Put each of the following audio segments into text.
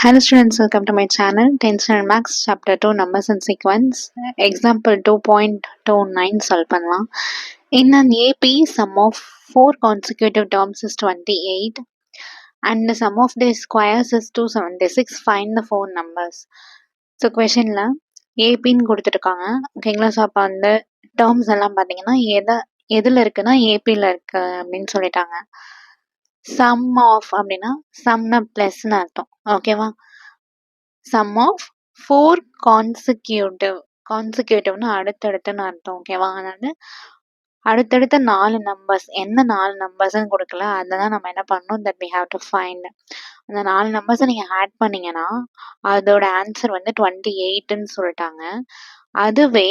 Hello students, welcome to my channel. 10th Standard Max Chapter 2 Numbers and Sequence. Example 2.29 solve பண்ணலாம். In an AP, sum of 4 consecutive terms is 28 and the sum of their squares is 276. Find the 4 numbers. So கொஷனில் ஏபின்னு கொடுத்துருக்காங்க ஓகேங்களா. So அப்போ அந்த terms எல்லாம் பார்த்தீங்கன்னா எதில் இருக்குன்னா ஏபியில் இருக்கு அப்படின்னு சொல்லிட்டாங்க. சம் ஆஃப் அப்படின்னா சம்னா ப்ளஸ்ன்னு அர்த்தம் ஓகேவா. சம் ஆஃப் 4 கான்சிக்யூட்டிவ்னு அடுத்தடுத்துன்னு அர்த்தம் ஓகேவா. அதாவது அடுத்தடுத்த 4 நம்பர்ஸ் என்ன 4 நம்பர்ஸ்ன்னு கொடுக்கல, அதை தான் நம்ம என்ன பண்ணணும், that we have to find. அந்த 4 நம்பர்ஸை நீங்கள் ஆட் பண்ணீங்கன்னா அதோட ஆன்சர் வந்து 28ன்னு சொல்லிட்டாங்க. அதுவே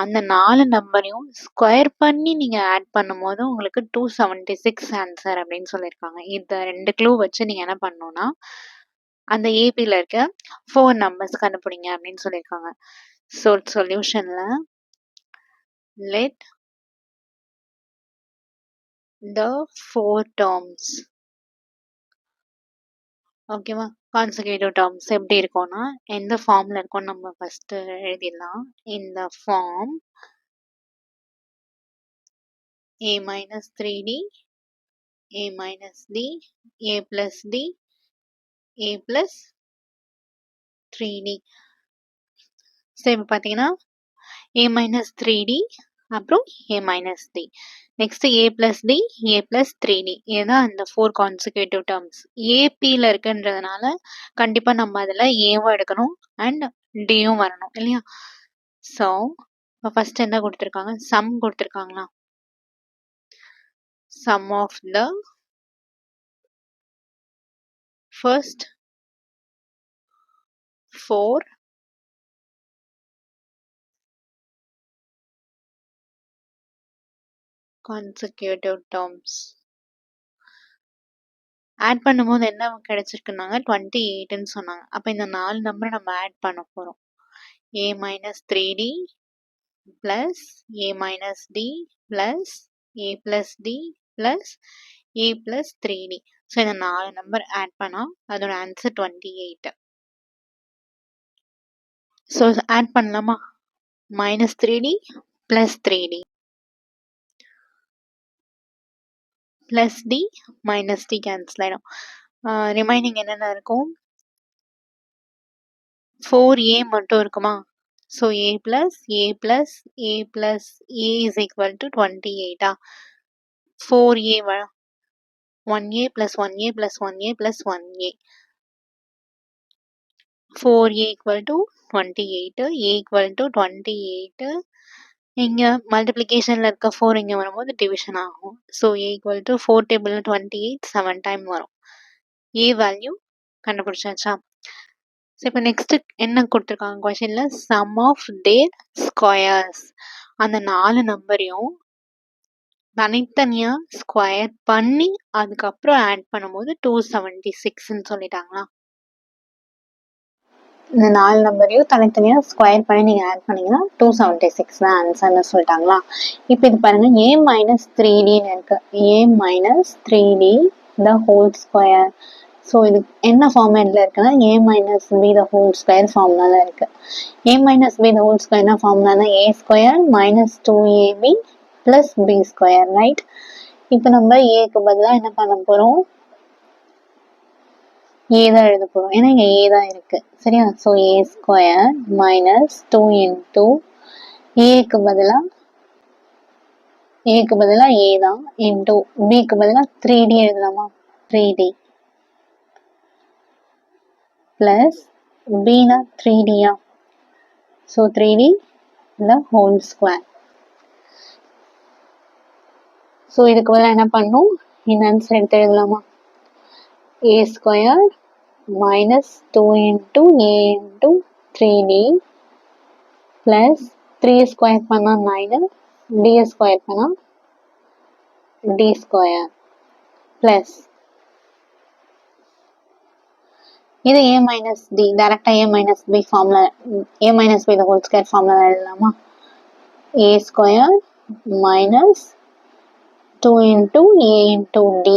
அந்த 4 நம்பரையும் ஸ்கொயர் பண்ணி நீங்கள் ஆட் பண்ணும்போது உங்களுக்கு 276 ஆன்சர் அப்படின்னு சொல்லியிருக்காங்க. இந்த 2 க்ளூ வச்சு நீங்கள் என்ன பண்ணணும்னா அந்த ஏபியில் இருக்க 4 நம்பர்ஸ் கண்டுபிடிங்க அப்படின்னு சொல்லியிருக்காங்க. ஸோ சொல்யூஷனில் லெட் the 4 terms ஓகேவா கான்சிக்யூட்டிவ் டேர்ம்ஸ் எப்படி இருக்கும்னா எந்த ஃபார்ம்ல இருக்கும் நம்ம ஃபர்ஸ்ட் எழுதிடலாம். இந்த form a minus 3d a minus d a plus d a plus 3d. So இப்போ பார்த்தீங்கன்னா a minus 3d அப்புறம் a minus d next a plus d a plus 3d இதுதான் அந்த 4 கான்சிக்யூட்டிவ் டேர்ம்ஸ். ஏபியில் இருக்குன்றதுனால கண்டிப்பாக நம்ம அதில் ஏவும் எடுக்கணும் அண்ட் டியும் வரணும் இல்லையா. ஸோ இப்போ ஃபர்ஸ்ட் என்ன கொடுத்துருக்காங்க, சம் கொடுத்துருக்காங்களா. Sum of the first 4 consecutive terms add பண்ணும்போது என்ன கிடைச்சிருக்குனாங்க 28ன்னு சொன்னாங்க. அப்போ இந்த 4 நம்பரை நம்ம ஆட் பண்ண போகிறோம். a minus 3d plus a minus d plus a plus d plus a plus 3d. So இந்த 4 நம்பர் ஆட் பண்ணால் அதோட ஆன்சர் 28. ஸோ ஆட் பண்ணலாமா. minus 3d plus 3d plus d minus d cancel ஆகிடும். Remaining என்னென்ன இருக்கும், 4a மட்டும் இருக்குமா. So a plus a plus a plus a is equal to 28. 4a 1a plus 1a plus 1a plus 1a 4a equal to 28 a equal to 28. இங்கே மல்டிப்ளிகேஷனில் இருக்க 4 இங்கே வரும்போது division ஆகும். So a equal to 4 table 28 7 time வரும். a value கண்டுபிடிச்சாச்சா. So இப்போ next என்ன கொடுத்துருக்காங்க கொஷனில், சம் ஆஃப் தேர் ஸ்கொயர்ஸ். அந்த 4 நம்பரையும் தனித்தனியாக ஸ்கொயர் பண்ணி அதுக்கப்புறம் ஆட் பண்ணும்போது 276ன்னு சொல்லிட்டாங்களா. இந்த 4 நம்பரையும் தனித்தனியாக ஸ்கொயர் பண்ணி நீங்கள் ஆட் பண்ணீங்கன்னா 276 தான் ஆன்சர்னு சொல்லிட்டாங்களா. இப்போ இது பாருங்கள் a minus 3dன்னு இருக்கு. a minus 3d the whole square. So இது என்ன ஃபார்மேட்டில் இருக்குன்னா a minus b the whole square ஃபார்முலாவில் இருக்குது. a minus b the whole square என்ன ஃபார்முலானா a square minus 2ab plus b square, right. இப்போ நம்ம ஏக்கு பதிலாக என்ன பண்ண போகிறோம், a தான் எழுத போகிறோம், ஏன்னா இங்கே a தான் இருக்குது சரியா. So a square minus 2 into ஏக்கு பதிலாக a தான் இன்டூ பிக்கு பதிலாக 3d எழுதலாமா, 3d plus b-னா 3d-யா. So 3d the whole square. So இதுக்கு பதிலாக என்ன பண்ணும், இந்த ஆன்சர் எடுத்து எழுதலாமா. a square minus 2 into a into 3d plus 3 square பண்ணா 9 d ஸ்கொயர் பண்ணா d ஸ்கொயர் plus இது a minus d டைரக்டா a minus b formula, a minus b the whole square formula எழுதலாமா. a square minus 2 into a into d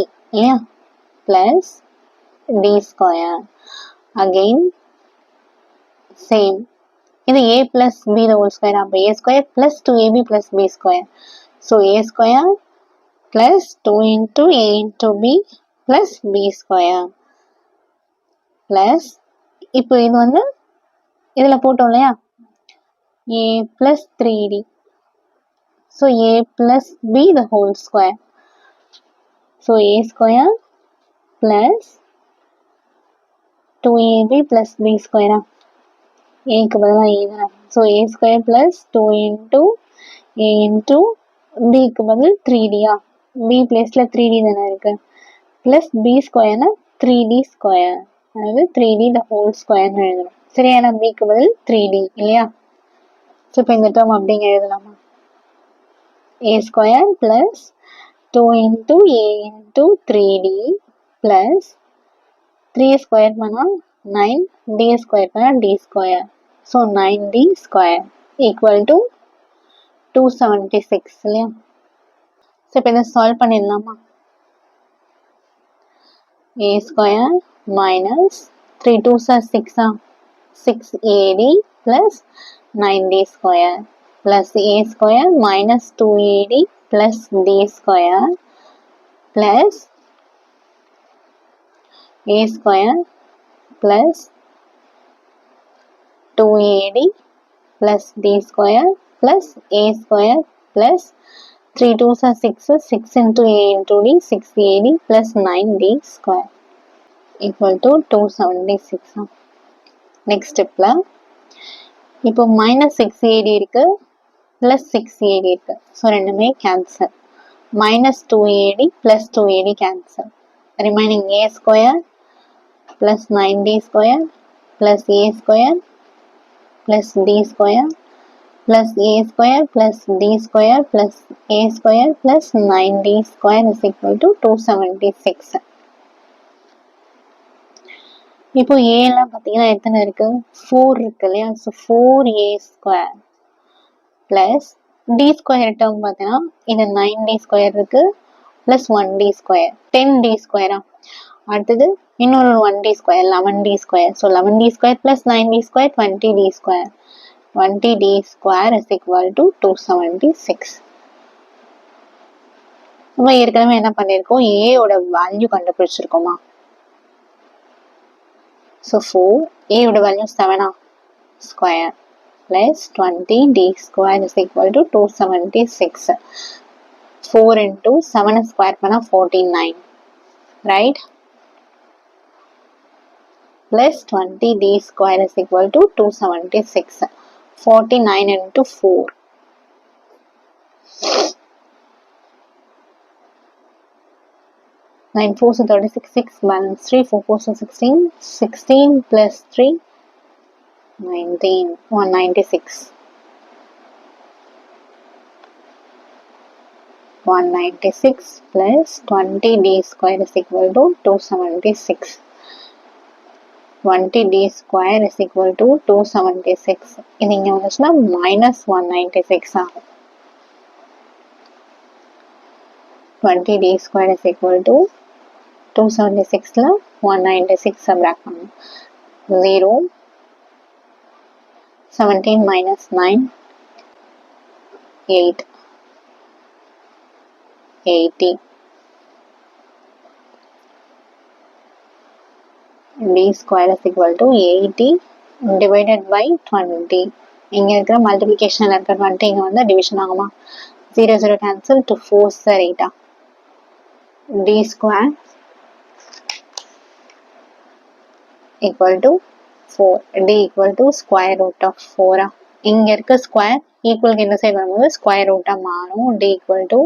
ஏன் plus d square. again same. இது a plus b the whole square. அப்போ a square plus 2ab plus b square. So a square plus 2 into a into b plus b square plus இப்போ இது வந்து இதில் போட்டோம் இல்லையா a plus 3d. So a plus b the whole square. So a square plus 2ab plus b square. ஏக்கு பதிலாக a தானே. So a square plus 2 into a into பிக்கு பதில் 3dயா. b பிளேஸில் 3d தானே இருக்கு. Plus b ஸ்கொயர்னா 3d square. அதாவது 3d the whole ஸ்கொயர்னு எழுதணும். சரியா, ஏன்னா பிக்கு பதில் 3d இல்லையா. ஸோ இப்போ இந்த டேர்ம் அப்படிங்க எழுதலாமா. a square plus 2 into a into 3d plus 3 square பண்ணால் 9, d ஸ்கொயர் பண்ணால் d square. So 9d square equal to 276 இல்லையா. ஸோ இப்போ இதை சால்வ் பண்ணிடலாமா. a square minus 3 2s are 6 6ad plus 9d square plus a square minus 2ad plus d square plus a square plus 2ad plus d square plus a square plus 3 2s are 6, 6 into a into d, 6ad plus 9d square equal to 276. Next stepல இப்போ minus 6ad இருக்கு plus 6ad இருக்கு. So ரெண்டுமே cancel. minus 2ad plus 2ad cancel. Remaining a square plus 9d square plus a square plus d square plus a square plus d square plus a square plus 9d square is equal to 276. இப்போ a எல்லாம் பார்த்தீங்கன்னா எத்தனை இருக்கு, 4 இருக்கு இல்லையா. So 4a square plus d square term பார்த்தீங்கன்னா இது 9d square இருக்கு plus 1d square 10d square. அடுத்தது இன்னொரு 1d square 11d square. So 11d square plus 9d square 20d square. 20d square is equal to 276. நம்ம ஏற்கனவே என்ன பண்ணியிருக்கோம், a ஓட வேல்யூ கண்டுபிடிச்சிருக்கோமா. ஸோ 4 a ஓட value 7 square plus 20d square is equal to 276. 4 into 7 square பண்ணா 49, right? Plus 20d square is equal to 276. 49 into 4. 9 4s 36, 6 balance 3, 4 4s 16, 16 plus 3, 19, 196. 196 plus 20d square is equal to 276. 20d square is equal to 276. இது இங்கே வந்துச்சுன்னா minus 196 ஆகும். 20d square is equal to 276ல 196 subtract பண்ணணும். 0, 17 minus 9, 8, 80. d square is equal to 80 divided by 20. இங்க இருக்கிற மல்டிபிளிகேஷன்ல இருக்கிற 20 இங்க வந்து டிவிஷன் ஆகுமா. 0 0 cancel to 4 sir 8. d square equal to 4. d equal to square root of 4. இங்க இருக்க ஸ்கொயர் ஈக்குவலுக்கு இந்த சைடு வரும்போது ஸ்கொயர் ரூட்டா மாறும். d equal to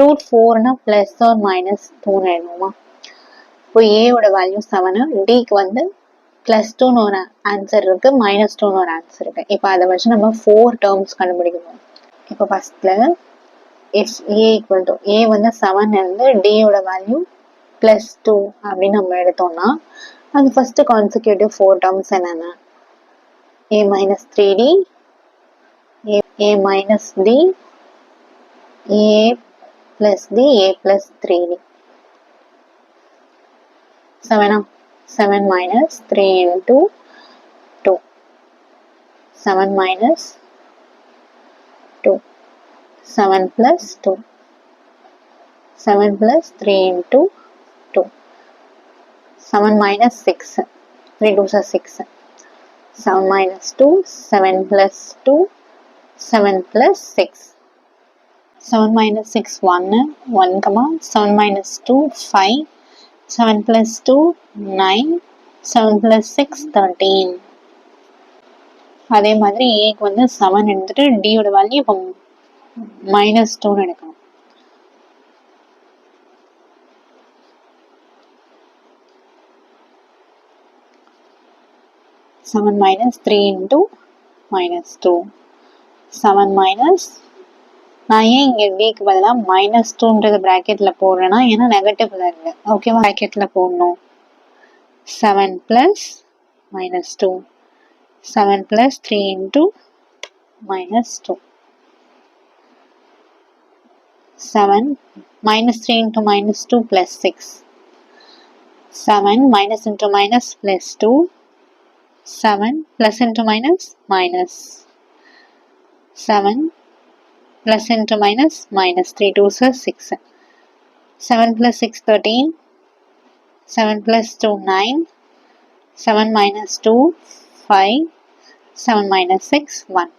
root 4னா plus or minus 2 எழுதுவோமா. இப்போ a ஓட வேல்யூ 7, dக்கு வந்து plus 2னு ஒரு ஆன்சர் இருக்கு, minus 2னு ஒரு ஆன்சர் இருக்கு. இப்போ அதை வச்சு நம்ம 4 டேர்ம்ஸ் கண்டுபிடிக்கணும். இப்போ ஃபர்ஸ்ட்ல if a equal to a வந்து 7 இருந்து d ஓட வேல்யூ plus 2 அப்படின்னு நம்ம எடுத்தோம்னா அது ஃபர்ஸ்ட் கான்சிக்யூட்டிவ் 4 டேர்ம்ஸ் என்னென்ன, a minus 3d, a minus d, a plus d, a plus 3d. 7 7 minus 3 into 2. 7 minus 2. 7 plus 2. 7 plus 3 into 2. 7 minus 6. 3 2s are 6. 7 minus 2. 7 plus 2. 7 plus 6. 7 minus 6 1. 1 comma. 7 minus 2 5. 7 plus 2 9. 7 plus 6 13. அதே மாதிரி ஏக்கு வந்து 7 எடுத்துட்டு டியோட value இப்போ -2 எடுக்கணும். -7 minus 3 into -2. 7 minus நான் ஏன் இங்கே டிக்கு பதிலாக -2ன்றது ப்ராக்கெட்டில் போடுறேன்னா ஏன்னா நெகட்டிவ்ல இருக்கு. ஓகேவா, ப்ராக்கெட்டில் போடணும். 7 plus -2. 7 plus 3 into -2. 7 minus 3 into -2 plus 6. 7 minus into minus plus 2. 7 plus into minus minus. 7 plus into minus minus. 3 2s are 6. 7 plus 6 13. 7 plus 2 9. 7 minus 2 5. 7 minus 6 1.